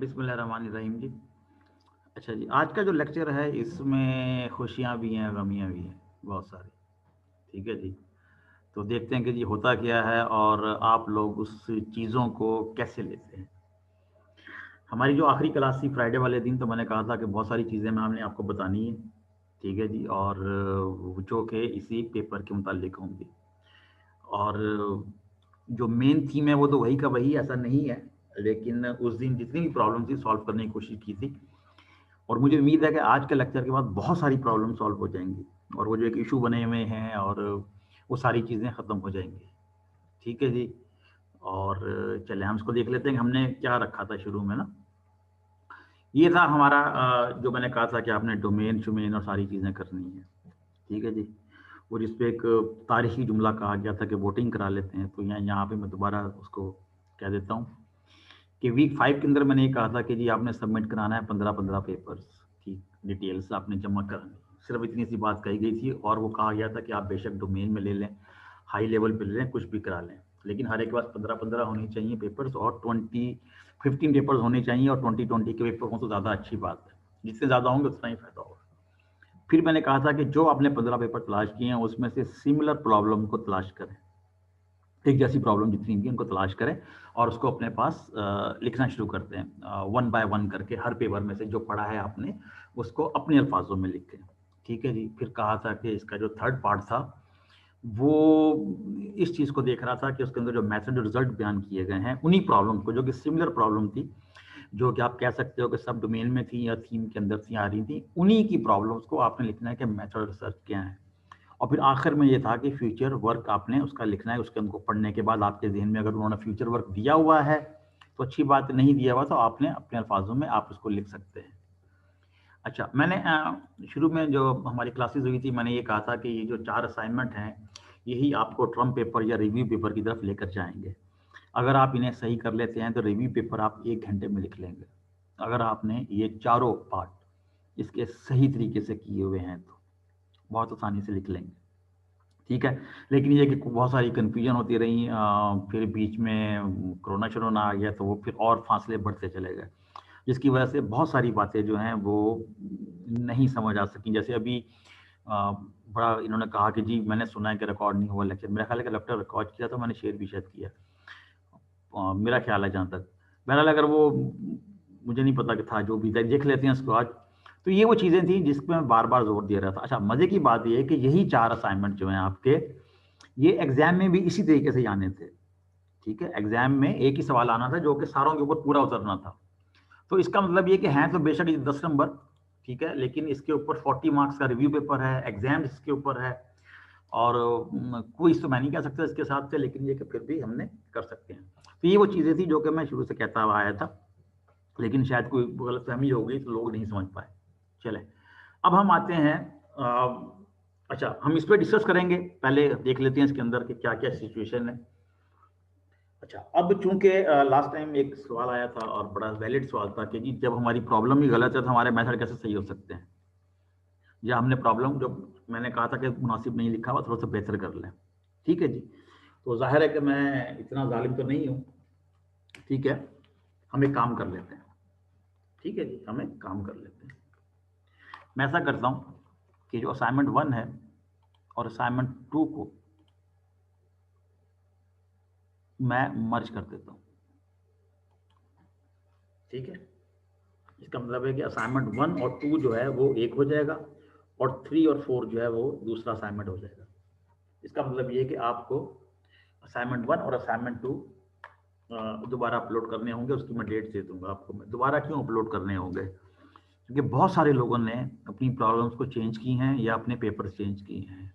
बिस्मिल्लाहिर्रहमानिर्रहीम जी। अच्छा जी, आज का जो लेक्चर है इसमें खुशियाँ भी हैं, गमियाँ भी हैं, बहुत सारी। ठीक है जी, तो देखते हैं कि जी होता क्या है और आप लोग उस चीज़ों को कैसे लेते हैं। हमारी जो आखिरी क्लास थी फ्राइडे वाले दिन, तो मैंने कहा था कि बहुत सारी चीज़ें मैंने आपको बतानी है। ठीक है जी, और जो कि इसी पेपर के मुतालिक होंगी। और जो मेन थीम है वो तो वही का वही, ऐसा नहीं है, लेकिन उस दिन जितनी भी प्रॉब्लम थी सॉल्व करने की कोशिश की थी। और मुझे उम्मीद है कि आज के लेक्चर के बाद बहुत सारी प्रॉब्लम सॉल्व हो जाएंगी और वो जो एक इशू बने हुए हैं और वो सारी चीज़ें ख़त्म हो जाएंगी। ठीक है जी, और चले हम इसको देख लेते हैं कि हमने क्या रखा था शुरू में ना। ये था हमारा जो मैंने कहा था कि आपने डोमेन शुमेन और सारी चीज़ें करनी है। ठीक है जी, वो जिस पे एक तारीखी जुमला कहा गया था कि वोटिंग करा लेते हैं, तो यहाँ पे मैं दोबारा उसको कह देता हूँ कि वीक 5 के अंदर मैंने ये कहा था कि जी आपने सबमिट कराना है 15-15 पेपर्स की डिटेल्स आपने जमा करानी। सिर्फ इतनी सी बात कही गई थी और वो कहा गया था कि आप बेशक डोमेन में ले लें, हाई लेवल पे ले लें, कुछ भी करा लें, लेकिन हर एक के पास 15-15 होनी चाहिए पेपर्स और 15 पेपर्स होने चाहिए और 20 के पेपर हों तो ज़्यादा अच्छी बात है। जितने ज़्यादा होंगे उतना ही फ़ायदा होगा। फिर मैंने कहा था कि जो आपने 15 पेपर तलाश किए हैं उसमें से सिमिलर प्रॉब्लम को तलाश करें, एक जैसी प्रॉब्लम जितनी भी उनको तलाश करें और उसको अपने पास लिखना शुरू करते हैं, वन बाय वन करके हर पेपर में से जो पढ़ा है आपने उसको अपने अल्फाजों में लिखें। ठीक है जी, फिर कहा था कि इसका जो थर्ड पार्ट था वो इस चीज़ को देख रहा था कि उसके अंदर जो मेथड रिजल्ट बयान किए गए हैं उन्हीं प्रॉब्लम को, जो कि सिमिलर प्रॉब्लम थी, जो कि आप कह सकते हो कि सब डोमेन में थी या थीम के अंदर थी, आ रही थी, उन्हीं की प्रॉब्लम्स को आपने लिखना है कि मेथड रिसर्च क्या है। और फिर आखिर में ये था कि फ्यूचर वर्क आपने उसका लिखना है। उसके उनको पढ़ने के बाद आपके जहन में अगर उन्होंने फ्यूचर वर्क दिया हुआ है तो अच्छी बात, नहीं दिया हुआ तो आपने अपने अल्फाजों में आप उसको लिख सकते हैं। अच्छा, मैंने शुरू में जो हमारी क्लासेस हुई थी मैंने ये कहा था कि ये जो 4 असाइनमेंट हैं यही आपको टर्म पेपर या रिव्यू पेपर की तरफ लेकर जाएंगे। अगर आप इन्हें सही कर लेते हैं तो रिव्यू पेपर आप 1 घंटे में लिख लेंगे, अगर आपने ये चारों पार्ट इसके सही तरीके से किए हुए हैं तो बहुत आसानी से लिख लेंगे। ठीक है, लेकिन ये कि बहुत सारी कन्फ्यूजन होती रही, फिर बीच में कोरोना शरोना आ गया तो वो फिर और फासले बढ़ते चले गए, जिसकी वजह से बहुत सारी बातें जो हैं वो नहीं समझ आ सकी। जैसे अभी बड़ा इन्होंने कहा कि जी मैंने सुना है कि रिकॉर्ड नहीं हुआ लेक्चर, मेरा ख्याल है कि लेक्चर रिकॉर्ड किया तो मैंने शेयर भी शायद किया, मेरा ख्याल है जहाँ तक। बहरहाल अगर वो मुझे नहीं पता कि था, जो भी था देख लेते हैं उसको आज। तो ये वो चीज़ें थी जिस पे मैं बार बार जोर दे रहा था। अच्छा, मज़े की बात ये है कि यही 4 असाइनमेंट जो हैं आपके, ये एग्जाम में भी इसी तरीके से ही आने थे। ठीक है, एग्जाम में एक ही सवाल आना था जो कि सारों के ऊपर पूरा उतरना था। तो इसका मतलब ये कि हैं तो बेशक ये 10 नंबर, ठीक है, लेकिन इसके ऊपर 40 मार्क्स का रिव्यू पेपर है, एग्जाम इसके ऊपर है और क्विज तो मैं नहीं कह सकता इसके साथ से, लेकिन ये कि फिर भी हमने कर सकते हैं। तो ये वो चीज़ें थी जो कि मैं शुरू से कहता हुआ आया था, लेकिन शायद कोई गलतफहमी हो गई तो लोग नहीं समझ पाए। चले, अब हम आते हैं अच्छा, हम इस पर डिस्कस करेंगे, पहले देख लेते हैं इसके अंदर कि क्या क्या सिचुएशन है। अच्छा, अब चूंकि लास्ट टाइम एक सवाल आया था और बड़ा वैलिड सवाल था कि जी जब हमारी प्रॉब्लम ही गलत है तो हमारे मेथड कैसे सही हो सकते हैं, या हमने प्रॉब्लम जो मैंने कहा था कि मुनासिब नहीं लिखा हुआ थोड़ा सा बेहतर कर लें। ठीक है जी, तो जाहिर है कि मैं इतना जालिम तो नहीं हूँ। ठीक है, हम एक काम कर लेते हैं। ठीक है जी, हम एक काम कर लेते हैं। मैं ऐसा करता हूँ कि जो असाइनमेंट 1 है और असाइनमेंट 2 को मैं मर्ज कर देता हूँ। ठीक है, इसका मतलब है कि असाइनमेंट 1 और 2 जो है वो एक हो जाएगा और 3 और 4 जो है वो दूसरा असाइनमेंट हो जाएगा। इसका मतलब ये है कि आपको असाइनमेंट 1 और असाइनमेंट 2 दोबारा अपलोड करने होंगे। उसकी मैं डेट दे दूंगा आपको। मैं दोबारा क्यों अपलोड करने होंगे, क्योंकि बहुत सारे लोगों ने अपनी प्रॉब्लम्स को चेंज की हैं या अपने पेपर चेंज किए हैं।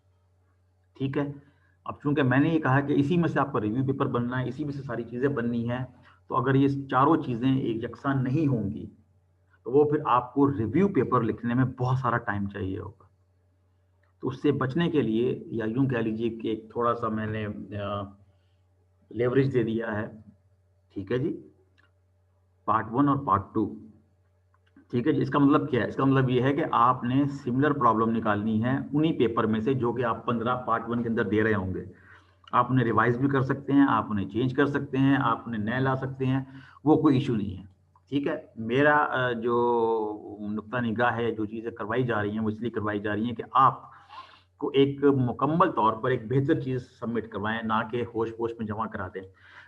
ठीक है, अब चूंकि मैंने ये कहा कि इसी में से आपका रिव्यू पेपर बनना है, इसी में से सारी चीज़ें बननी है, तो अगर ये चारों चीज़ें एक यकसा नहीं होंगी तो वो फिर आपको रिव्यू पेपर लिखने में बहुत सारा टाइम चाहिए होगा। तो उससे बचने के लिए, या यूं कह लीजिए कि एक थोड़ा सा मैंने लेवरेज दे दिया है। ठीक है जी, पार्ट 1 और पार्ट 2। ठीक है जी, इसका मतलब क्या है, इसका मतलब ये है कि आपने सिमिलर प्रॉब्लम निकालनी है उन्हीं पेपर में से जो कि आप 15 पार्ट 1 के अंदर दे रहे होंगे। आप उन्हें रिवाइज भी कर सकते हैं, आप उन्हें चेंज कर सकते हैं, आप उन्हें नए ला सकते हैं, वो कोई इशू नहीं है। ठीक है। मेरा जो नुक्ता निगाह है, जो चीज़ें करवाई जा रही हैं वो इसलिए करवाई जा रही हैं कि आपको एक मुकम्मल तौर पर एक बेहतर चीज़ सबमिट करवाएं, ना कि होश-पोश में जमा करा दें।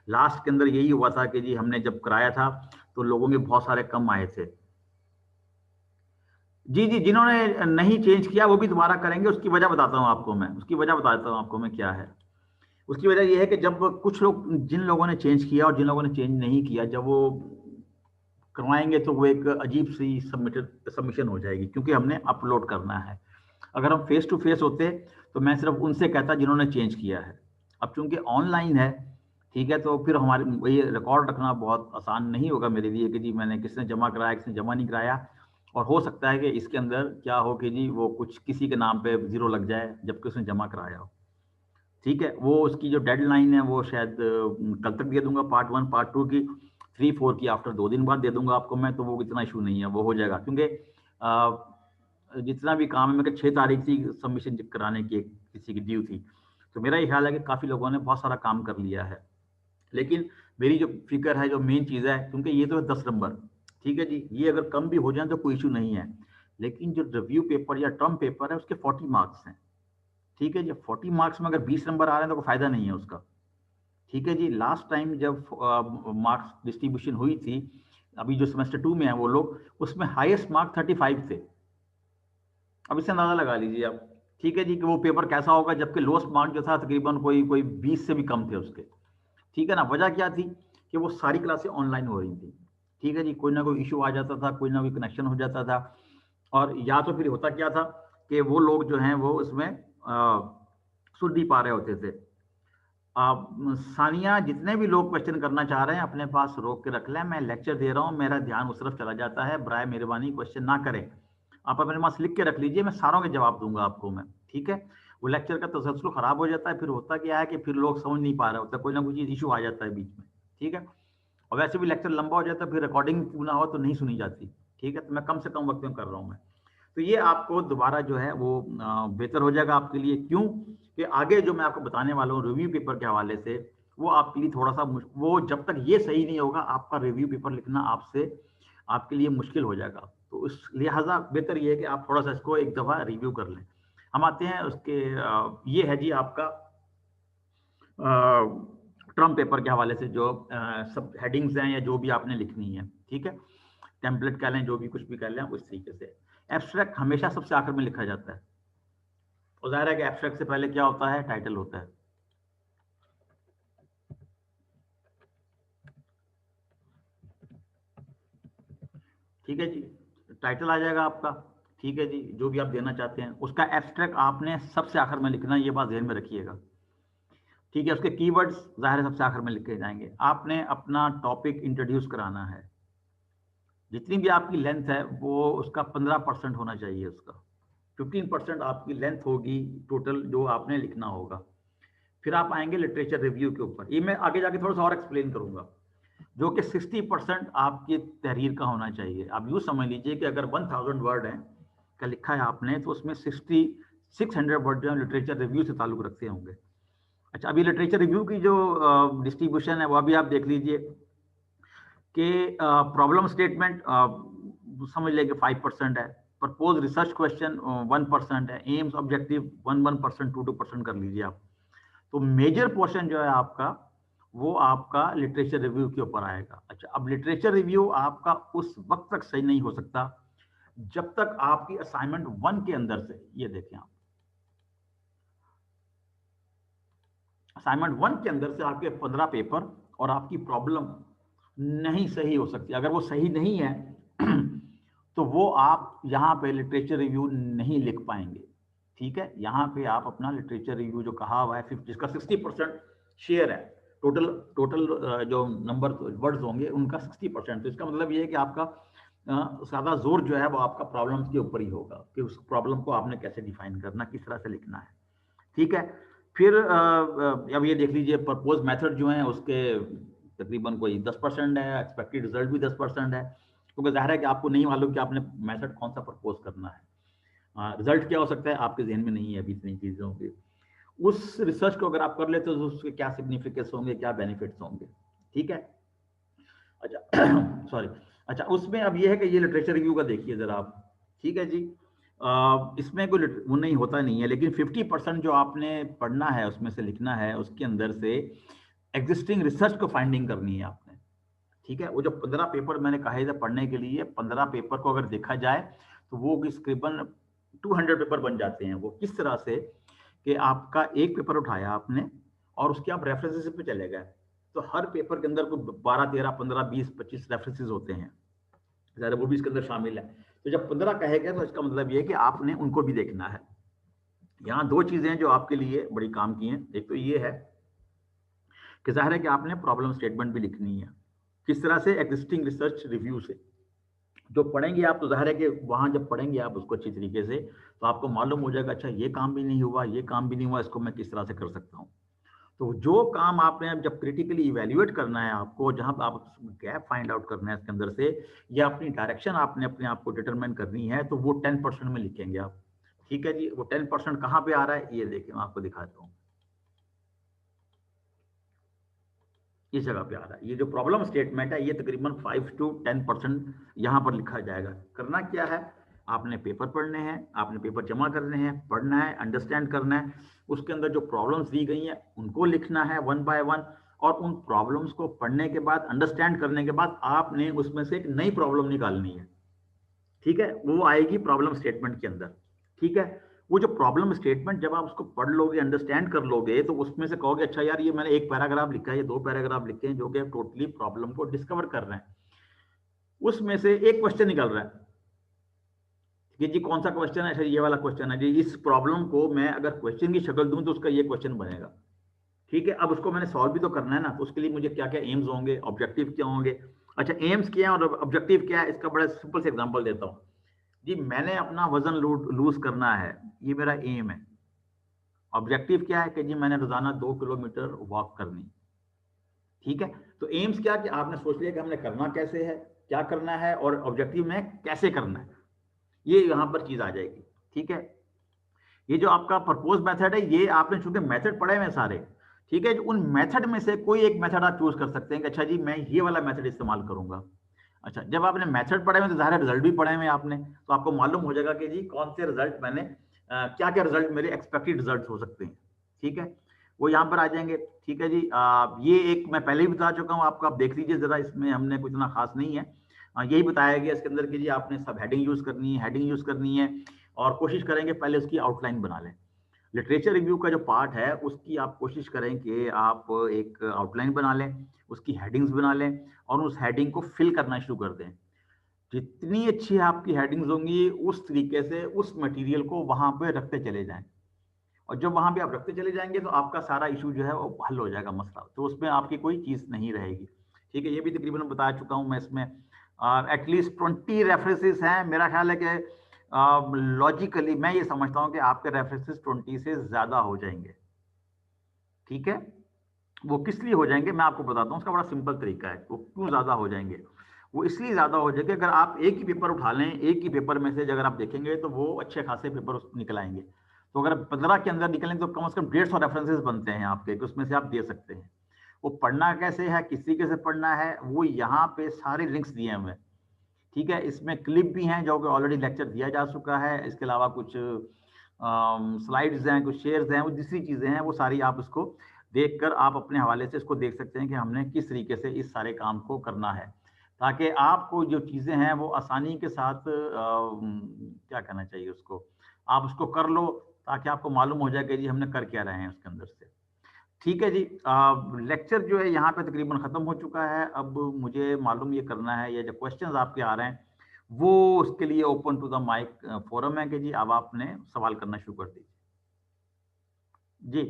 लास्ट के अंदर यही हुआ था कि जी हमने जब कराया था तो लोगों के बहुत सारे कम आए थे। जी, जी, जिन्होंने नहीं चेंज किया वो भी दोबारा करेंगे, उसकी वजह बताता हूँ आपको मैं, उसकी वजह बताता हूँ आपको मैं क्या है। उसकी वजह ये है कि जब कुछ लोग, जिन लोगों ने चेंज किया और जिन लोगों ने चेंज नहीं किया, जब वो करवाएँगे तो वो एक अजीब-सी सबमिशन हो जाएगी, क्योंकि हमने अपलोड करना है। अगर हम फेस टू फेस होते तो मैं सिर्फ़ उनसे कहता जिन्होंने चेंज किया है। अब चूँकि ऑनलाइन है, ठीक है, तो फिर हमारे ये रिकॉर्ड रखना बहुत आसान नहीं होगा मेरे लिए कि जी मैंने किसने जमा कराया, किसने जमा नहीं कराया। और हो सकता है कि इसके अंदर क्या हो कि जी वो कुछ किसी के नाम पे ज़ीरो लग जाए, जबकि उसने जमा कराया हो। ठीक है, वो उसकी जो डेडलाइन है वो शायद कल तक दे दूँगा पार्ट 1, पार्ट 2 की, 3-4 की आफ्टर 2 दिन बाद दे दूँगा आपको मैं, तो वो इतना इश्यू नहीं है, वो हो जाएगा। क्योंकि जितना भी काम है, मेरे को 6 तारीख थी सबमिशन कराने की, किसी की ड्यू थी। तो मेरा ये ख़्याल है कि काफ़ी लोगों ने बहुत सारा काम कर लिया है। लेकिन मेरी जो फ़िक्र है, जो मेन चीज़ है, क्योंकि ये तो है 10 नंबर, ठीक है जी, ये अगर कम भी हो जाएँ तो कोई इश्यू नहीं है। लेकिन जो रिव्यू पेपर या टर्म पेपर है उसके 40 मार्क्स हैं। ठीक है जी, 40 मार्क्स में अगर 20 नंबर आ रहे हैं तो कोई फ़ायदा नहीं है उसका। ठीक है जी, लास्ट टाइम जब मार्क्स डिस्ट्रीब्यूशन हुई थी, अभी जो सेमेस्टर 2 में है वो लोग, उसमें हाईएस्ट मार्क 35 थे। अब इससे अंदाज़ा लगा लीजिए आप। ठीक है जी, कि वो पेपर कैसा होगा, जबकि लोएस्ट मार्क जो था तकरीबन कोई कोई 20 से भी कम थे उसके। ठीक है ना? वजह क्या थी कि वो सारी क्लासें ऑनलाइन हो रही थी। ठीक है जी, कोई ना कोई इश्यू आ जाता था, कोई ना कोई कनेक्शन हो जाता था। और या तो फिर होता क्या था कि वो लोग जो हैं वो उसमें सुन नहीं पा रहे होते थे। सानिया, जितने भी लोग क्वेश्चन करना चाह रहे हैं अपने पास रोक के रख लें, मैं लेक्चर दे रहा हूँ, मेरा ध्यान उस तरफ चला जाता है, बराए मेहरबानी क्वेश्चन ना करें। आप अपने पास लिख के रख लीजिए, मैं सारों के जवाब दूंगा आपको मैं, ठीक है। वो लेक्चर का तसल्सल खराब हो जाता है, फिर होता क्या है कि फिर लोग समझ नहीं पा रहे होते, कोई ना कोई चीज़ इशू आ जाता है बीच में, ठीक है। और वैसे भी लेक्चर लंबा हो जाता है, फिर रिकॉर्डिंग पूरा हो तो नहीं सुनी जाती, ठीक है। तो मैं कम से कम वक्त में कर रहा हूँ मैं। तो ये आपको दोबारा जो है वो बेहतर हो जाएगा आपके लिए। क्यों? कि आगे जो मैं आपको बताने वाला हूँ रिव्यू पेपर के हवाले से, वो आपके लिए थोड़ा-सा वो जब तक ये सही नहीं होगा, आपका रिव्यू पेपर लिखना आपके लिए मुश्किल हो जाएगा। तो इस लिहाज़ा बेहतर ये है कि आप थोड़ा-सा इसको एक दफ़ा रिव्यू कर लें। हम आते हैं उसके ये है जी आपका टर्म पेपर के हवाले से जो सब हेडिंग्स हैं या जो भी आपने लिखनी है, ठीक है? टेम्पलेट कह लें, जो भी कुछ भी कह लें, उस तरीके से। एब्स्ट्रैक्ट हमेशा सबसे आखिर में लिखा जाता है। और ज़ाहिर है कि एब्स्ट्रैक्ट से पहले क्या होता है? टाइटल होता है। ठीक है जी, टाइटल आ जाएगा आपका, ठीक है जी, जो भी आप देना चाहते हैं। उसका एब्स्ट्रैक्ट आपने सबसे आखिर में लिखना है, ये बात ज़हन में रखिएगा। ठीक है, उसके कीवर्ड्स ज़ाहिर है सबसे आखिर में लिखे जाएँगे। आपने अपना टॉपिक इंट्रोड्यूस कराना है। जितनी भी आपकी लेंथ है, वो उसका 15% होना चाहिए उसका। 15% आपकी लेंथ होगी टोटल जो आपने लिखना होगा। फिर आप आएँगे लिटरेचर रिव्यू के ऊपर। ये मैं आगे जाके थोड़ा-सा और एक्सप्लेन करूँगा। जो कि 60% आपकी तहरीर का होना चाहिए। आप यूँ समझ लीजिए कि अगर 1000 वर्ड हैं का लिखा है आपने, तो उसमें 600 वर्ड जो है लिटरेचर रिव्यू से ताल्लुक़ रखते होंगे। अच्छा, अभी लिटरेचर रिव्यू की जो डिस्ट्रीब्यूशन है वो अभी आप देख लीजिए कि प्रॉब्लम स्टेटमेंट समझ लें कि 5% है। प्रपोज रिसर्च क्वेश्चन 1% है। एम्स ऑब्जेक्टिव 1% 2% कर लीजिए आप। तो मेजर पोर्शन जो है आपका, वो आपका लिटरेचर रिव्यू के ऊपर आएगा। अच्छा, अब लिटरेचर रिव्यू आपका उस वक्त तक सही नहीं हो सकता जब तक आपकी असाइनमेंट 1 के अंदर से, ये देखें आप, असाइनमेंट 1 के अंदर से आपके 15 पेपर और आपकी प्रॉब्लम नहीं सही हो सकती। अगर वो सही नहीं है तो वो आप यहाँ पे लिटरेचर रिव्यू नहीं लिख पाएंगे। ठीक है, यहाँ पे आप अपना लिटरेचर रिव्यू जो कहा हुआ है जिसका 60% शेयर है, टोटल टोटल जो नंबर वर्ड्स होंगे उनका 60%। तो इसका मतलब ये है कि आपका ज़्यादा जोर जो है वो आपका प्रॉब्लम्स के ऊपर ही होगा कि उस प्रॉब्लम को आपने कैसे डिफाइन करना, किस तरह से लिखना है। ठीक है, फिर अब ये देख लीजिए प्रपोज मेथड जो है उसके तकरीबन कोई 10% है, एक्सपेक्टेड रिजल्ट भी 10% है, क्योंकि जाहिर है कि आपको नहीं मालूम कि आपने मेथड कौन सा प्रपोज करना है। रिजल्ट क्या हो सकता है आपके जहन में नहीं है अभी इतनी चीज़ों के। उस रिसर्च को अगर आप कर लेते हो तो उसके क्या सिग्निफिकेंस होंगे, क्या बेनिफिट्स होंगे। ठीक है, अच्छा सॉरी। अच्छा, उसमें अब ये है कि ये लिटरेचर रिव्यू का देखिए ज़रा आप, ठीक है जी। इसमें कोई वो नहीं होता नहीं है, लेकिन 50% जो आपने पढ़ना है, उसमें से लिखना है, उसके अंदर से एग्जिस्टिंग रिसर्च को फाइंडिंग करनी है आपने, ठीक है। वो जो 15 पेपर मैंने कहे थे पढ़ने के लिए, 15 पेपर को अगर देखा जाए तो वो तकरीबन 200 पेपर बन जाते हैं। वो किस तरह से कि आपका एक पेपर उठाया आपने और उसके आप रेफरेंसेस पे चले गए, तो हर पेपर के अंदर कोई 12 13 15 20 25 रेफरेंसेस होते हैं, ज़रा वो भी इसके अंदर शामिल है। तो जब 15 कहे गए तो इसका मतलब ये है कि आपने उनको भी देखना है। यहाँ दो चीज़ें जो आपके लिए बड़ी काम की हैं, एक तो ये है कि ज़ाहिर है कि आपने प्रॉब्लम स्टेटमेंट भी लिखनी है, किस तरह से एग्जिस्टिंग रिसर्च रिव्यू से। जो पढ़ेंगे आप तो ज़ाहिर है कि वहाँ जब पढ़ेंगे आप उसको अच्छी तरीके से, तो आपको मालूम हो जाएगा अच्छा ये काम भी नहीं हुआ, ये काम भी नहीं हुआ, इसको मैं किस तरह से कर सकता हूँ। तो जो काम आपने जब क्रिटिकली इवैल्यूएट करना है आपको, जहाँ पे आप गैप फाइंड आउट करना है इसके अंदर से, या अपनी डायरेक्शन आपने अपने आप को डिटरमाइन करनी है, तो वो 10% में लिखेंगे आप। ठीक है जी, वो 10% कहाँ पे आ रहा है, ये देखिए मैं आपको दिखाता हूँ। इस जगह पे आ रहा है। ये जो प्रॉब्लम स्टेटमेंट है, ये तकरीबन 5 to 10% यहाँ पर लिखा जाएगा। करना क्या है, आपने पेपर पढ़ने हैं, आपने पेपर जमा करने हैं, पढ़ना है, अंडरस्टैंड करना है, उसके अंदर जो प्रॉब्लम्स दी गई हैं उनको लिखना है वन बाय वन, और उन प्रॉब्लम्स को पढ़ने के बाद, अंडरस्टैंड करने के बाद आपने उसमें से एक नई प्रॉब्लम निकालनी है। ठीक है, वो आएगी प्रॉब्लम स्टेटमेंट के अंदर। ठीक है, वो जो प्रॉब्लम स्टेटमेंट जब आप उसको पढ़ लोगे, अंडरस्टैंड कर लोगे, तो उसमें से कहोगे अच्छा यार ये मैंने एक पैराग्राफ लिखा है, ये दो पैराग्राफ लिखे हैं जो कि टोटली प्रॉब्लम को डिस्कवर कर रहे हैं। उसमें से एक क्वेश्चन निकल रहा है कि जी कौन सा क्वेश्चन है, अच्छा ये वाला क्वेश्चन है जी, इस प्रॉब्लम को मैं अगर क्वेश्चन की शक्ल दूं तो उसका ये क्वेश्चन बनेगा। ठीक है, अब उसको मैंने सॉल्व भी तो करना है ना, तो उसके लिए मुझे क्या क्या एम्स होंगे, ऑब्जेक्टिव क्या होंगे। अच्छा, एम्स क्या है और ऑब्जेक्टिव क्या है, इसका बड़ा सिंपल से एग्जांपल देता हूँ जी। मैंने अपना वजन लूज करना है, ये मेरा एम है। ऑब्जेक्टिव क्या है कि जी मैंने रोजाना 2 किलोमीटर वॉक करनी। ठीक है, तो एम्स क्या कि आपने सोच लिया कि हमने करना कैसे है, क्या करना है, और ऑब्जेक्टिव में कैसे करना है, ये यहाँ पर चीज आ जाएगी। ठीक है, ये जो आपका प्रपोज मेथड है, ये आपने चूंकि मेथड पढ़े हुए सारे, ठीक है, उन मेथड में से कोई एक मेथड आप चूज कर सकते हैं कि अच्छा जी मैं ये वाला मेथड इस्तेमाल करूंगा। अच्छा, जब आपने मेथड पढ़े हुए तो ज़ाहिर रिजल्ट भी पढ़े हुए आपने, तो आपको मालूम हो जाएगा कि जी कौन से रिजल्ट मैंने क्या क्या रिजल्ट मेरे एक्सपेक्टेड रिजल्ट हो सकते हैं। ठीक है, वो यहाँ पर आ जाएंगे। ठीक है जी, ये एक मैं पहले ही बता चुका हूँ आपको, आप देख लीजिए जरा, इसमें हमने कुछ इतना खास नहीं है। यही बताया गया इसके अंदर कि जी आपने सब हेडिंग यूज करनी है, हेडिंग यूज करनी है, और कोशिश करेंगे पहले उसकी आउटलाइन बना लें। लिटरेचर रिव्यू का जो पार्ट है उसकी आप कोशिश करें कि आप एक आउटलाइन बना लें, उसकी हेडिंग्स बना लें, और उस हेडिंग को फिल करना शुरू कर दें। जितनी अच्छी आपकी हेडिंग्स होंगी, उस तरीके से उस मटेरियल को वहां पे रखते चले जाएं, और जब वहां पे आप रखते चले जाएंगे तो आपका सारा इशू जो है वो हल हो जाएगा, मसला, तो उसमें आपकी कोई चीज नहीं रहेगी। ठीक है, ये भी तकरीबन बता चुका हूं मैं इसमें। एटलीस्ट 20 रेफरेंसेस हैं, मेरा ख्याल है कि लॉजिकली मैं ये समझता हूं कि आपके रेफरेंसेस 20 से ज्यादा हो जाएंगे। ठीक है, वो किस लिए हो जाएंगे मैं आपको बताता हूँ, उसका बड़ा सिंपल तरीका है। वो क्यों ज्यादा हो जाएंगे, वो इसलिए ज्यादा हो जाएंगे, अगर आप एक ही पेपर उठा लें, एक ही पेपर में से अगर आप देखेंगे तो वो अच्छे खासे पेपर निकल आएंगे। तो अगर 15 के अंदर निकलें तो कम से कम 150 रेफरेंसेस बनते हैं आपके, कि उसमें से आप दे सकते हैं। वो पढ़ना कैसे है, किस तरीके से पढ़ना है, वो यहाँ पे सारे लिंक्स दिए हुए हैं। ठीक है, इसमें क्लिप भी हैं जो कि ऑलरेडी लेक्चर दिया जा चुका है, इसके अलावा कुछ स्लाइड्स हैं, कुछ शेयर्स हैं, वो दूसरी चीज़ें हैं, वो सारी आप उसको देखकर आप अपने हवाले से इसको देख सकते हैं कि हमने किस तरीके से इस सारे काम को करना है, ताकि आपको जो चीज़ें हैं वो आसानी के साथ क्या कहना चाहिए उसको, आप उसको कर लो, ताकि आपको मालूम हो जाए कि जी हमने कर क्या रहे हैं उसके अंदर से। ठीक है जी, लेक्चर जो है यहाँ पे तकरीबन ख़त्म हो चुका है। अब मुझे मालूम ये करना है, ये जो क्वेश्चंस आपके आ रहे हैं वो उसके लिए open to the mic forum है कि जी अब आपने सवाल करना शुरू कर दीजिए। जी,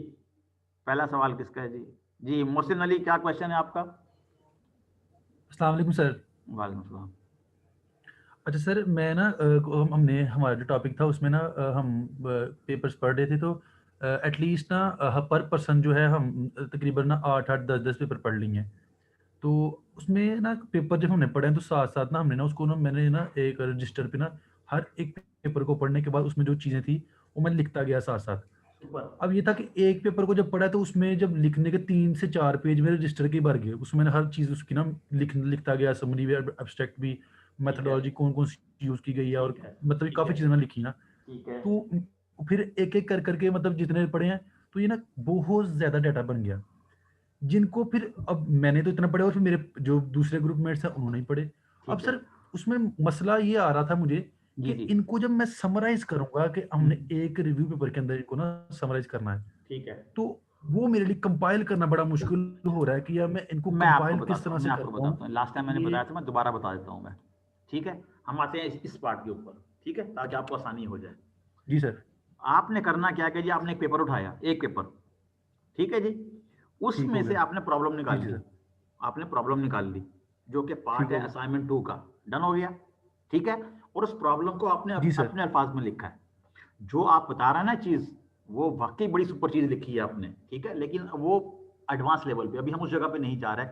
पहला सवाल किसका है जी? जी मोहसिन अली, क्या क्वेश्चन है आपका? अस्सलाम वालेकुम सर। वालेकुम सलाम। अच्छा सर, मैं ना हमने हमारा जो टॉपिक था उसमें ना हम पेपर्स पढ़ रहे थे, तो एटलीस्ट ना पर पर्सन जो है हम तकरीबन ना 8-8 10-10 पेपर पढ़ लिए हैं। तो उसमें ना पेपर जब हमने पढ़े हैं तो साथ-साथ ना हमने ना उसको ना मैंने ना एक रजिस्टर पे ना हर एक पेपर को पढ़ने के बाद उसमें जो चीज़ें थी वो मैं लिखता गया साथ-साथ। अब ये था कि एक पेपर को जब पढ़ा तो उसमें जब लिखने के 3 से 4 पेज मेरे रजिस्टर के भर गए, उसमें मैंने हर चीज़ उसकी ना लिखता गया, समरी भी, एब्स्ट्रैक्ट भी, मेथोडोलॉजी कौन-कौन सी यूज़ की गई है, और मतलब काफ़ी चीज़ें मैंने लिखी ना। तो फिर एक-एक कर करके मतलब जितने पढ़े हैं, तो ये ना बहुत ज़्यादा डाटा बन गया, जिनको फिर अब मैंने तो इतना पढ़ा और फिर मेरे जो दूसरे ग्रुप मेट्स हैं उन्होंने ही पढ़े। अब सर उसमें मसला ये आ रहा था मुझे कि जी। इनको जब मैं समराइज़ करूँगा कि हमने एक रिव्यू पेपर के अंदर इनको ना समराइज़ करना है, ठीक है, तो वो मेरे लिए कंपाइल करना बड़ा मुश्किल हो रहा है कि यार मैं इनको कंपाइल किस तरह से कर पाऊँ। लास्ट टाइम मैंने ये बताया था, मैं दोबारा बता देता हूँ मैं। ठीक है, हम आते हैं इस पार्ट के ऊपर, ठीक है, ताकि आपको आसानी हो जाए। जी सर, आपने करना क्या है जी, आपने एक पेपर उठाया, एक पेपर, ठीक है जी, ठीक उसमें हो से गया। आपने प्रॉब्लम जी, निकाल जी ली, सर, आपने प्रॉब्लम निकाल ली, जो कि ठीक पार्ट है हो गया। असाइनमेंट 2 का, डन हो गया, ठीक है, और उस प्रॉब्लम को आपने जी सर, अपने अल्फाज में लिखा है। जो आप बता रहे हैं ना चीज़, वो वाकई बड़ी सुपर चीज़ लिखी है आपने, ठीक है, लेकिन वो एडवांस लेवल पे, अभी हम उस जगह पे नहीं जा रहे,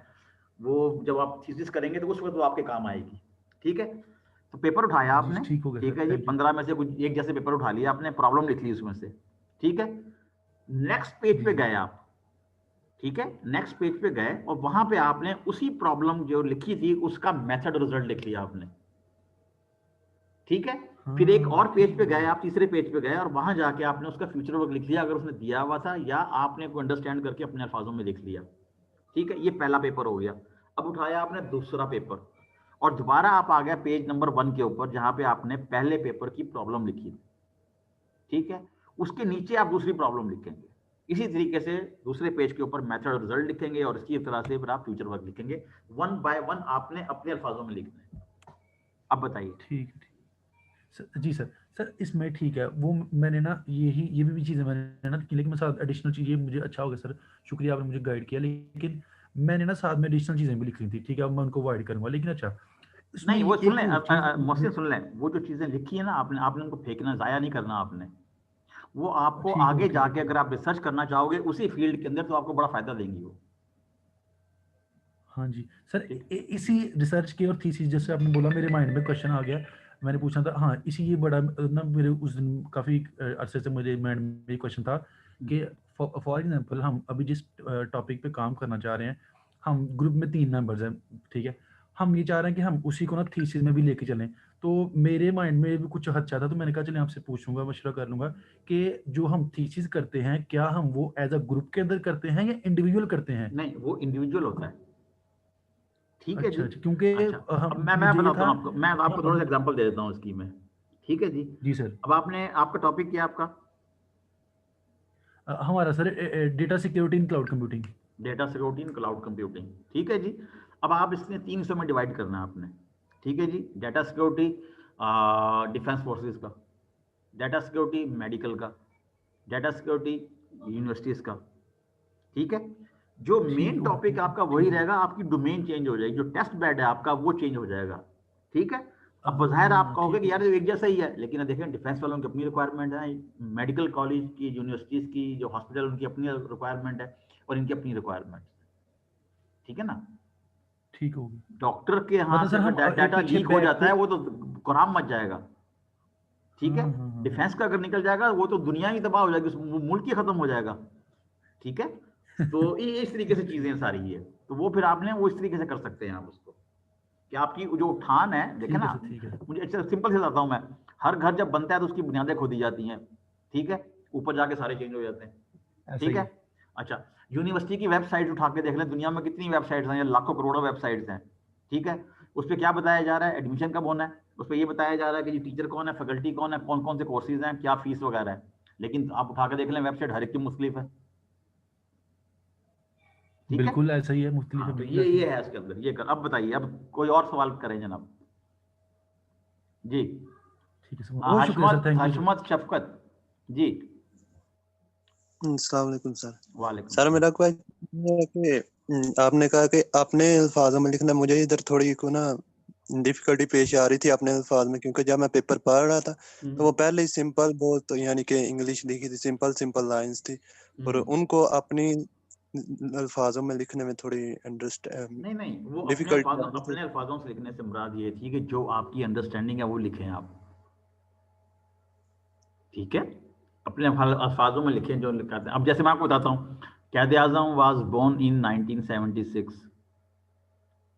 वो जब आप थीसिस करेंगे तो उस वक्त वो आपके काम आएगी, ठीक है। तो पेपर उठाया जी आपने, ठीक हो गया ठीक सर, है जी, थैंक यू। 15 में से कुछ एक जैसे पेपर उठा लिया आपने, प्रॉब्लम लिख ली उसमें से, ठीक है, नेक्स्ट पेज जी, पे जी। गए आप, ठीक है, नेक्स्ट पेज पे गए और वहां पे आपने उसी प्रॉब्लम जो लिखी थी उसका मेथड रिजल्ट लिख लिया आपने, ठीक है। फिर एक हाँ, और ठीक पेज पे हो गए गया। आप, तीसरे पेज पे गए और वहां जाके आपने उसका फ्यूचर वर्क लिख लिया, अगर उसने दिया हुआ था, या आपने को अंडरस्टैंड करके अपने अल्फाजों में लिख लिया, ठीक है, ये पहला पेपर हो गया। अब उठाया आपने दूसरा पेपर और दोबारा आप आ गए पेज नंबर 1 के ऊपर, जहां पे आपने पहले पेपर की प्रॉब्लम लिखी थी, ठीक है, उसके नीचे आप दूसरी प्रॉब्लम लिखेंगे, इसी तरीके से दूसरे पेज के ऊपर मेथड और रिजल्ट लिखेंगे और इसी तरह से फिर आप फ्यूचर वर्क लिखेंगे, 1 बाय 1 आपने अपने अल्फाजों में लिखना है। अब बताइए। ठीक, ठीक। सर जी सर। सर इसमें ठीक है, वो मैंने ना ये भी चीज़ें मैंने ना की, लेकिन मैं साथ एडिशनल चीज़, ये मुझे अच्छा हो गया सर, शुक्रिया आपने मुझे गाइड किया। लेकिन मैंने ना साथ में एडिशनल चीज़ें भी लिखी थी, ठीक है, अब मैं उनको अवॉइड करूँगा। लेकिन अच्छा, इसमें नहीं, ये वो सुन एक लें, वो चीज़ मोहसिन सुन लें, वो जो चीज़ें लिखी है ना आपने, आपने उनको फेंकना, ज़ाया नहीं करना आपने, वो आपको ठीक होगा, आगे ठीक जाके होगा। अगर आप रिसर्च करना चाहोगे उसी फील्ड के अंदर, तो आपको बड़ा फ़ायदा देंगी वो। हाँ जी। सर ठीक। इसी रिसर्च के और थीसिस, जैसे आपने बोला, मेरे माइंड में क्वेश्चन आ गया, मैंने पूछना था। हाँ, इसी ये बड़ा ना मेरे उस दिन काफ़ी अरसे से मेरे माइंड में ये क्वेश्चन था कि फॉर एग्ज़ाम्पल हम अभी जिस टॉपिक पे काम करना चाह रहे हैं, हम ग्रुप में 3 मेंबर्स हैं, ठीक है? हम ये चाह रहे हैं कि हम उसी को ना थीसिस में भी लेके चलें। तो मेरे माइंड में भी कुछ हचचा था, तो मैंने कहा चलिए आपसे पूछूँगा, मशवरा कर लूँगा कि जो हम थीसिस करते हैं, क्या हम वो एज़ अ ग्रुप के अंदर करते हैं या इंडिविजुअल करते हैं? नहीं, वो इंडिविजुअल होता है, ठीक है अच्छा, जी। अच्छा, क्योंकि अच्छा, अब हम मैं मुझे ये बताता था हूँ आपको, मैं आपको थोड़ा सा हम एग्जांपल दे देता हूँ इसकी मैं, ठीक है जी। जी सर। अब आपने, आपका टॉपिक क्या है आपका? हमारा sir data security in cloud computing. Data security in cloud computing, ठीक है जी। अब आप इसने 3 हिस्सों में डिवाइड करना है आपने, ठीक है जी। डेटा सिक्योरिटी डिफेंस फोर्सेस का, डेटा सिक्योरिटी मेडिकल का, डेटा सिक्योरिटी यूनिवर्सिटीज़ का, ठीक है। जो ठीक मेन हो टॉपिक आपका वही ठीक हो रहेगा, आपकी डोमेन चेंज हो जाएगी, जो टेस्ट बेड है आपका वो चेंज हो जाएगा, ठीक है। अब बज़ाहिर आप हाँ, कहोगे ठीक कि हो यार गया। ये एक जैसा ही है, लेकिन देखें डिफेंस वालों की अपनी रिक्वायरमेंट है, मेडिकल कॉलेज की, यूनिवर्सिटीज़ की, जो हॉस्पिटल, उनकी अपनी रिक्वायरमेंट है और इनकी अपनी रिक्वायरमेंट, ठीक है ना। ठीक हो गया। डॉक्टर के यहाँ मतलब से सर अगर हम एक डाटा पीछे लीक हो बैठ जाता के है, वो तो कुरान मच जाएगा, ठीक है। हाँ, हाँ, हाँ, डिफेंस का अगर निकल जाएगा, वो तो दुनिया ही तबाह हो जाएगी, मुल्क ही खत्म हो जाएगा, ठीक है। तो ये इस तरीके से चीज़ें सारी है, तो वो फिर आपने वो इस तरीके से कर सकते हैं आप उसको, कि आपकी जो उठान है, देखे ठीक है ना, सर, ठीक है। मुझे अच्छा सिंपल से बताता हूँ मैं, हर घर जब बनता है तो उसकी बुनियादें खोदी जाती हैं, ठीक है, ऊपर जाके सारे चेंज हो जाते हैं, ऐसा ठीक ही है। है। अच्छा, यूनिवर्सिटी की वेबसाइट उठा के देख लें, दुनिया में कितनी वेबसाइट्स हैं, या लाखों करोड़ों वेबसाइट्स हैं, ठीक है। उस पर क्या बताया जा रहा है, एडमिशन कब होना है, उस पर ये बताया जा रहा है कि जी टीचर कौन है, फैकल्टी कौन है, कौन कौन से कोर्सेज हैं, क्या फीस वगैरह है। लेकिन आप उठा के देख लें वेबसाइट, हर एक की मुख्तलिफ है, ठीक है। बिल्कुल ऐसा ही है, मुख्तलिफ हाँ, है, तो बिल्कुल ये ऐसा ही ये है। है इसके अंदर, ये कर। अब बताइए, अब कोई और सवाल करें जनाब जी। ठीक है सर, बहुत शुक्रिया sir, Hashmat, thank you sir. Hashmat Shafqat ji. अस्सलाम वालेकुम सर। वालेकुम सर सलाम। मेरा क्वेश्चन है कि आपने कहा कि अपने अल्फाजों में लिखना, मुझे इधर थोड़ी को ना डिफिकल्टी पेश आ रही थी अपने अल्फाज में, क्योंकि जब मैं पेपर पढ़ रहा था तो वो पहले ही सिंपल बहुत, यानी कि इंग्लिश लिखी थी, सिंपल सिंपल लाइंस थी, और उनको अपनी अल्फाजों में लिखने में थोड़ी नहीं नहीं, वो डिफिकल्टी आ रही थी। अपने अल्फाजों से लिखने से मुराद ये थी कि जो आपकी अंडरस्टैंडिंग है वो लिखें आप, ठीक है। अपने अल्फाजों में लिखें जो लिखाते हैं। अब जैसे मैं आपको बताता हूँ, कायद आज़म वाज बोर्न इन 1976,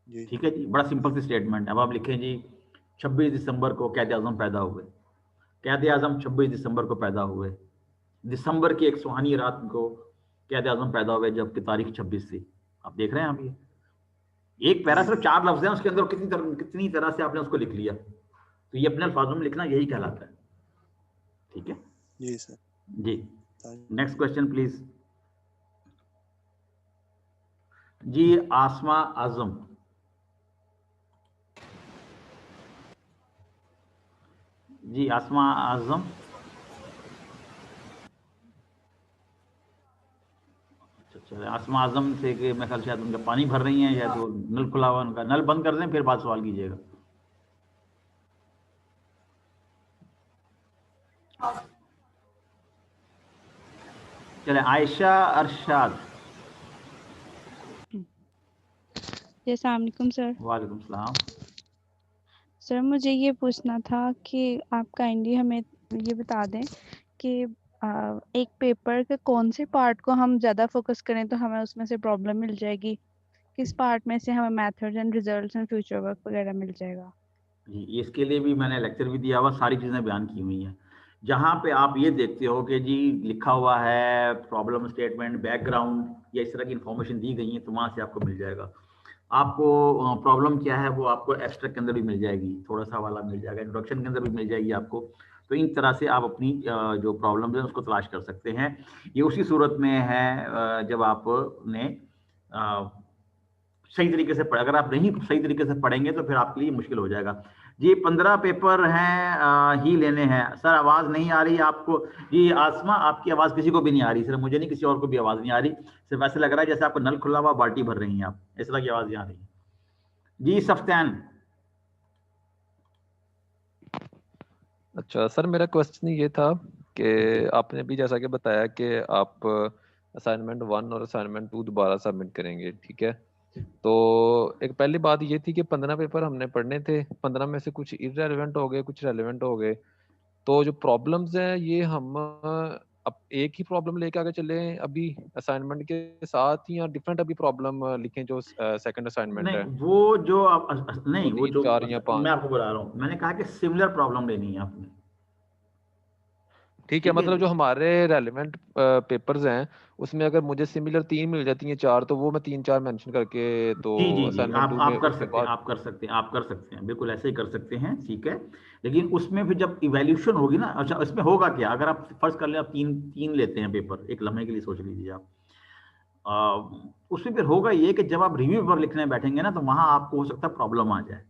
जी ठीक है जी, बड़ा सिंपल सी स्टेटमेंट है। अब आप लिखें जी 26 दिसंबर को कायद आज़म पैदा हुए, कायद आज़म 26 दिसंबर को पैदा हुए, दिसंबर की एक सुहानी रात को कायद आज़म पैदा हुए जबकि तारीख 26 थी। आप देख रहे हैं आप ये एक पैरा जी सिर्फ 4 लफ्ज हैं, उसके अंदर कितनी तरह से आपने उसको लिख लिया। तो ये अपने अल्फाजों में लिखना यही कहलाता है, ठीक है जी सर। जी। Next question please. जी आसमा आजम, जी आसमा आजम, अच्छा आसमा आजम से कि मैं ख्याल शायद उनका पानी भर रही हैं या तो नल खुला हुआ, उनका नल बंद कर दें फिर बाद सवाल कीजिएगा। चले आयशा अरशाद। जी अस्सलाम वालेकुम सर। वालेकुम सलाम। सर मुझे ये पूछना था कि आप काइंडली हमें ये बता दें कि एक पेपर के कौन से पार्ट को हम ज़्यादा फोकस करें तो हमें उसमें से प्रॉब्लम मिल जाएगी, किस पार्ट में से हमें methods and results and future work वगैरह मिल जाएगा। जी इसके लिए भी मैंने लेक्चर भी दिया हुआ, सारी चीज़ें बयान की हुई हैं। जहाँ पे आप ये देखते हो कि जी लिखा हुआ है प्रॉब्लम स्टेटमेंट, बैकग्राउंड या इस तरह की इन्फॉर्मेशन दी गई है, तो वहाँ से आपको मिल जाएगा। आपको प्रॉब्लम क्या है वो आपको एब्स्ट्रैक्ट के अंदर भी मिल जाएगी, थोड़ा सा वाला मिल जाएगा, इंट्रोडक्शन के अंदर भी मिल जाएगी आपको। तो इन तरह से आप अपनी जो प्रॉब्लम है उसको तलाश कर सकते हैं। ये उसी सूरत में है जब आपने सही तरीके से पढ़, अगर आप नहीं सही तरीके से पढ़ेंगे तो फिर आपके लिए मुश्किल हो जाएगा। जी 15 पेपर हैं ही लेने हैं। सर आवाज़ नहीं आ रही आपको। जी आसमा आपकी आवाज़ किसी को भी नहीं आ रही, सिर्फ मुझे नहीं किसी और को भी आवाज़ नहीं आ रही। सिर्फ ऐसे लग रहा है जैसे आपको नल खुला हुआ बाल्टी भर रही हैं आप, इस तरह की आवाज़ आ रही है। जी सफ्तान। अच्छा सर, मेरा क्वेश्चन ये था कि आपने भी जैसा कि बताया कि आप असाइनमेंट 1 और असाइनमेंट 2 दोबारा सबमिट करेंगे, ठीक है। तो एक पहली बात ये थी कि 15 पेपर हमने पढ़ने थे, 15 में से कुछ इररेलेवेंट हो गए, कुछ रेलेवेंट हो गए। तो जो प्रॉब्लम्स हैं ये हम अब एक ही प्रॉब्लम लेके आगे चले अभी असाइनमेंट के साथ, या डिफरेंट अभी प्रॉब्लम लिखें जो सेकंड असाइनमेंट है, नहीं वो जो आप नहीं तो वो 3, जो 4 या 5? मैं आपको बता रहा हूँ, मैंने कहा कि सिमिलर प्रॉब्लम लेनी है आपने, ठीक है, ठीक है मतलब जी। जो हमारे रेलेवेंट पेपर्स हैं उसमें अगर मुझे सिमिलर 3 मिल जाती हैं 4, तो वो मैं 3-4 मेंशन करके तो जी जी जी असाइनमेंट 2 में आप कर उसके सकते हैं, बाद। आप कर सकते हैं, आप कर सकते हैं, बिल्कुल ऐसे ही कर सकते हैं, ठीक है। लेकिन उसमें फिर जब इवैल्यूएशन होगी ना, अच्छा इसमें होगा क्या, अगर आप फर्ज कर लें आप तीन लेते हैं पेपर, एक लम्हे के लिए सोच लीजिए आप, उसमें फिर होगा ये कि जब आप रिव्यू पेपर लिखने बैठेंगे ना तो वहां आपको हो सकता है प्रॉब्लम आ जाए,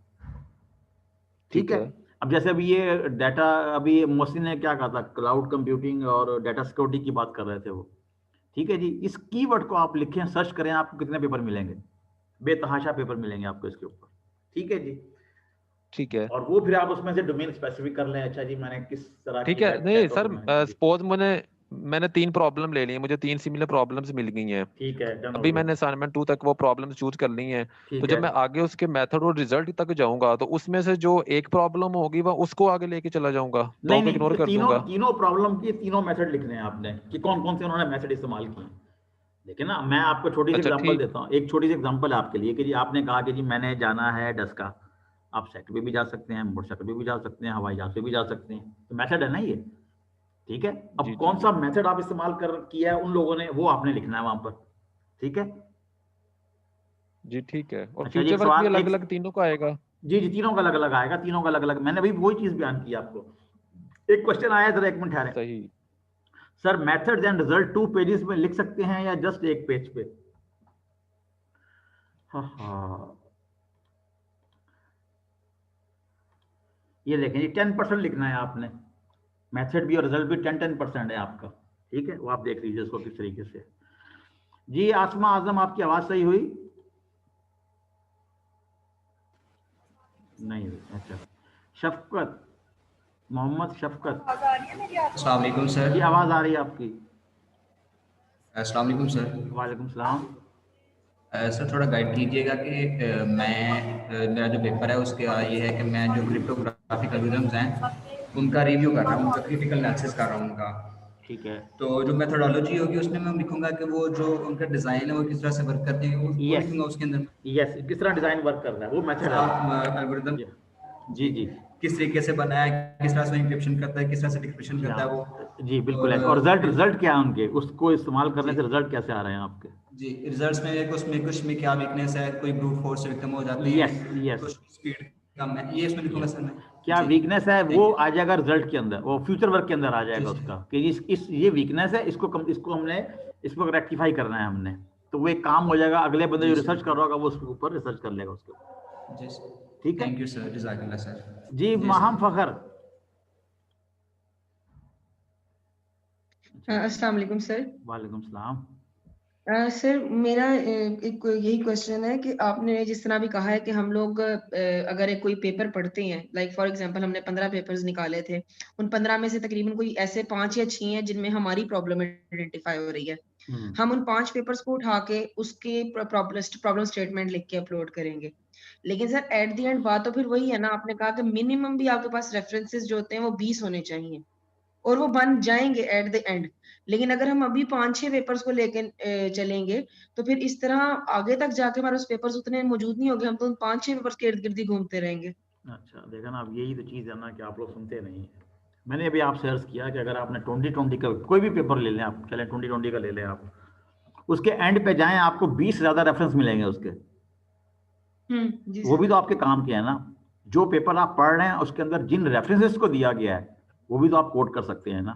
ठीक ठीक है। है। अब जैसे अभी ये डाटा, अभी मोहसिन ने क्या कहा था, क्लाउड कंप्यूटिंग और डाटा सिक्योरिटी की बात कर रहे थे वो, ठीक है जी। इस कीवर्ड को आप लिखें, सर्च करें, आपको कितने पेपर मिलेंगे, बेतहाशा पेपर मिलेंगे आपको इसके ऊपर, ठीक है जी। ठीक है। और वो फिर आप उसमें से डोमेन स्पेसिफिक कर लें, अच्छा जी मैंने किस तरह ठीक की है, नहीं डेटा सर, जी, सपोज मैंने 3 प्रॉब्लम ले ली है, मुझे 3 सिमिलर प्रॉब्लम्स मिल गई हैं। ठीक है, डन हो अभी गया, मैंने असाइनमेंट 2 तक वो प्रॉब्लम्स चूज कर ली हैं। तो ठीक जब है। मैं आगे उसके मेथड और रिजल्ट तक जाऊंगा तो उसमें से जो एक प्रॉब्लम होगी वह उसको आगे लेके चला जाऊंगा, 2 नहीं को नहीं, इग्नोर तो कर तीनों दूंगा। तीनों प्रॉब्लम के तीनों मेथड लिखने हैं आपने कि कौन कौन से उन्होंने मेथड इस्तेमाल किए। देखिए ना, मैं आपको छोटी सी अच्छा एग्जांपल ठीक। देता हूँ, एक छोटी सी एग्जांपल आपके लिए कि जी आपने कहा कि जी मैंने जाना है डस्का, आप सेक्टर पे भी जा सकते हैं, मोटरसाइकिल पे भी जा सकते हैं, हवाई जहाज पे भी जा सकते हैं, तो मेथड है ना ये, ठीक है। अब जी जी कौन जी सा मेथड आप इस्तेमाल कर किया है उन लोगों ने, वो आपने लिखना है वहां पर, ठीक है। जी ठीक है। और अच्छा जी फ्यूचर एक वर्क भी सवाल, अलग एक अलग तीनों का आएगा? जी जी तीनों का अलग अलग आएगा, तीनों का अलग अलग, मैंने भी वही चीज बयान की आपको। एक क्वेश्चन आया, जरा 1 मिनट ठहरे सही। Sir, methods and result 2 pages में लिख सकते हैं या जस्ट 1 पेज पे? हाँ ये देखें, ये 10% लिखना है आपने, मेथड भी और रिजल्ट भी 10% है आपका, ठीक है। वो आप देख लीजिए इसको किस तरीके से। जी आसमा आजम आपकी आवाज सही हुई नहीं हुई, अच्छा। शफकत, मोहम्मद शफकत, अस्सलाम वालेकुम सर। जी आवाज आ रही है आपकी। अस्सलाम वालेकुम सर। वालेकुम सलाम। सर थोड़ा गाइड कीजिएगा कि मेरा जो पेपर है उसके ये है कि मैं जो क्रिप्टोग्राफिक एल्गोरिथम्स हैं उनका रिव्यू कर रहा हूँ, उनका क्रिटिकल एनालिसिस कर रहा हूँ उनका। ठीक है। तो जो मेथोडोलॉजी होगी उसमें मैं लिखूंगा कि वो जो उनका डिजाइन है वो किस तरह से वर्क करती है, वो लिखूंगा उसके अंदर। यस, किस तरह डिजाइन वर्क कर रहा है वो मेथड है। एल्गोरिथम जी जी, किस तरीके से बनाया है, किस तरह से इंक्रिप्शन करता है, किस तरह से डिक्रिप्शन करता है वो। जी बिल्कुल ऐसे। और रिजल्ट क्या है उनके, उसको इस्तेमाल करने से रिजल्ट कैसे आ रहे हैं आपके? जी, रिजल्ट्स में उसमें कुछ में क्या वीकनेस है, कोई ब्रूट फोर्स से विक्टिम हो जाते हैं, यस कुछ स्पीड कम है, ये इसमें लिखूंगा सर मैं। क्या वीकनेस है वो आ जाएगा रिजल्ट के अंदर, वो फ्यूचर वर्क के अंदर आ जाएगा उसका कि इस ये वीकनेस है, इसको हमने इसको रेक्टिफाई करना है हमने, तो वो एक काम हो जाएगा। अगले बंदे जो रिसर्च कर रहा होगा वो उसके ऊपर रिसर्च कर लेगा उसके ऊपर। जी सर, ठीक है, थैंक यू सर, जज़ाकल्लाह सर। जी माहम फखर। अस्सलाम वालेकुम सर। वालेकुम सलाम। सर मेरा एक यही क्वेश्चन है कि आपने जिस तरह भी कहा है कि हम लोग अगर एक कोई पेपर पढ़ते हैं, लाइक फॉर एग्जांपल हमने 15 पेपर्स निकाले थे, उन 15 में से तकरीबन कोई ऐसे 5 या 6 हैं जिनमें हमारी प्रॉब्लम आइडेंटिफाई हो रही है। हम उन 5 पेपर्स को उठा के उसके प्रॉब्लम स्टेटमेंट लिख के अपलोड करेंगे। लेकिन सर एट द एंड बात तो फिर वही है ना, आपने कहा कि मिनिमम भी आपके पास रेफरेंसेस जो होते हैं वो 20 होने चाहिए और वो बन जाएंगे एट द एंड। लेकिन अगर हम अभी 5-6 पेपर्स को लेके चलेंगे तो फिर इस तरह आगे तक जाके हमारे पेपर्स उतने मौजूद नहीं होंगे, हम तो उन 5-6 पेपर्स के इर्द गिर्द ही घूमते रहेंगे। अच्छा देखा ना, अब यही तो चीज़ है ना कि आप लोग सुनते नहीं हैं। मैंने अभी आपसे अर्ज किया कि अगर आपने 2020 का कोई भी पेपर ले लें, आप चलें 2020 का ले लें, आप उसके एंड पे जाएं, आपको 20 से ज़्यादा रेफरेंस मिलेंगे उसके। जी वो सर। भी तो आपके काम के है ना। जो पेपर आप पढ़ रहे हैं उसके अंदर जिन रेफरेंसेस को दिया गया है वो भी तो आप कोट कर सकते हैं ना।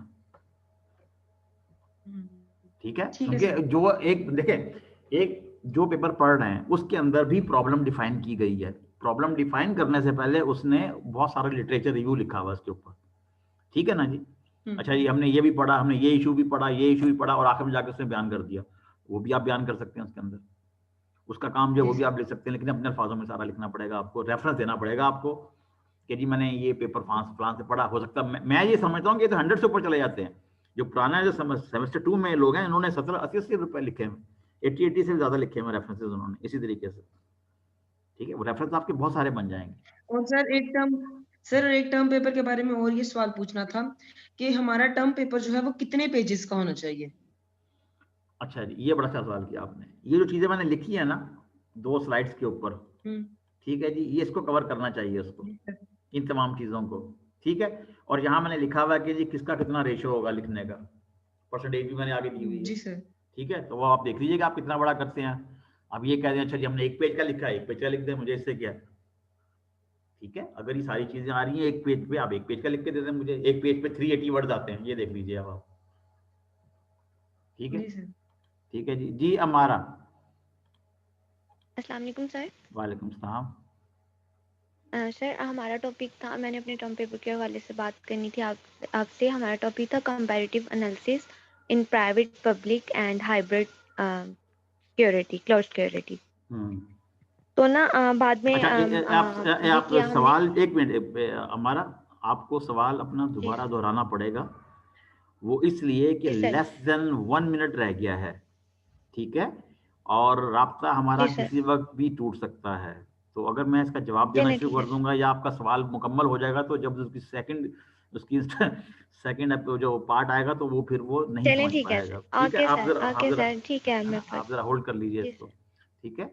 ठीक है, क्योंकि जो एक देखें, एक जो पेपर पढ़ रहे हैं उसके अंदर भी प्रॉब्लम डिफाइन की गई है। प्रॉब्लम डिफाइन करने से पहले उसने बहुत सारा लिटरेचर रिव्यू लिखा हुआ है उसके ऊपर। ठीक है ना जी। अच्छा जी, हमने ये भी पढ़ा, हमने ये इशू भी पढ़ा, ये इशू भी पढ़ा, और आखिर में जाकर उसने बयान कर दिया। वो भी आप बयान कर सकते हैं उसके अंदर, उसका काम जो है वो भी आप लिख सकते हैं, लेकिन अपने अल्फाजों में सारा लिखना पड़ेगा आपको, रेफरेंस देना पड़ेगा आपको कि जी मैंने ये पेपर फलां से पढ़ा। हो सकता है मैं ये समझता हूँ कि ये तो 100 से ऊपर चले जाते हैं। जो पुराना जो सेमेस्टर 2 में लोग हैं, इन्होंने 70-80 रुपए लिखे हैं, 80 से ज्यादा लिखे हैं रेफरेंसेस उन्होंने इसी तरीके से। ठीक है, वो रेफरेंस आपके बहुत सारे बन जाएंगे। और सर एक टर्म पेपर के बारे में और ये सवाल पूछना था कि हमारा टर्म पेपर जो है वो कितने पेजेस का होना चाहिए? अच्छा जी, ये बड़ा अच्छा सवाल किया आपने। ये जो चीजें मैंने लिखी है ना 2 स्लाइड्स के ऊपर, ठीक है जी, ये इसको कवर करना चाहिए उसको, इन तमाम चीजों को। ठीक है, और यहाँ मैंने लिखा हुआ है कि जी किसका कितना रेशो होगा लिखने का, परसेंटेज भी मैंने आगे दी हुई है। जी सर। ठीक है, तो वो आप देख लीजिएगा आप कितना बड़ा करते हैं। अब ये कह दें अच्छा जी हमने 1 पेज का लिखा है, 1 पेज का लिख दें, मुझे इससे क्या है। ठीक है, अगर ये सारी चीजें आ रही हैं 1 पेज पे, आप 1 पेज का लिख के दे दें मुझे। 1 पेज पे 380 वर्ड्स आते हैं, ये देख लीजिए अब आप। ठीक है, ठीक है जी। जी अमारा। अस्सलाम वालेकुम सर। वालेकुम सलाम। सर हमारा टॉपिक था, मैंने अपने टर्म पेपर के हवाले से बात करनी थी आपसे। हमारा टॉपिक था comparative analysis in private public and hybrid security, cloud security. तो ना बाद में आप सवाल 1 मिनट हमारा, आपको सवाल अपना दोबारा दोहराना पड़ेगा। वो इसलिए कि लेस देन 1 मिनट रह गया है। ठीक है, और राब्ता हमारा किसी वक्त भी टूट सकता है। तो अगर मैं इसका जवाब देना शुरू कर दूंगा या आपका सवाल मुकम्मल हो जाएगा, तो जब उसकी सेकंड जो पार्ट आएगा तो वो फिर वो नहीं समझ पाएगा। ठीक है, आप जरा होल्ड कर लीजिए इसको। ठीक है।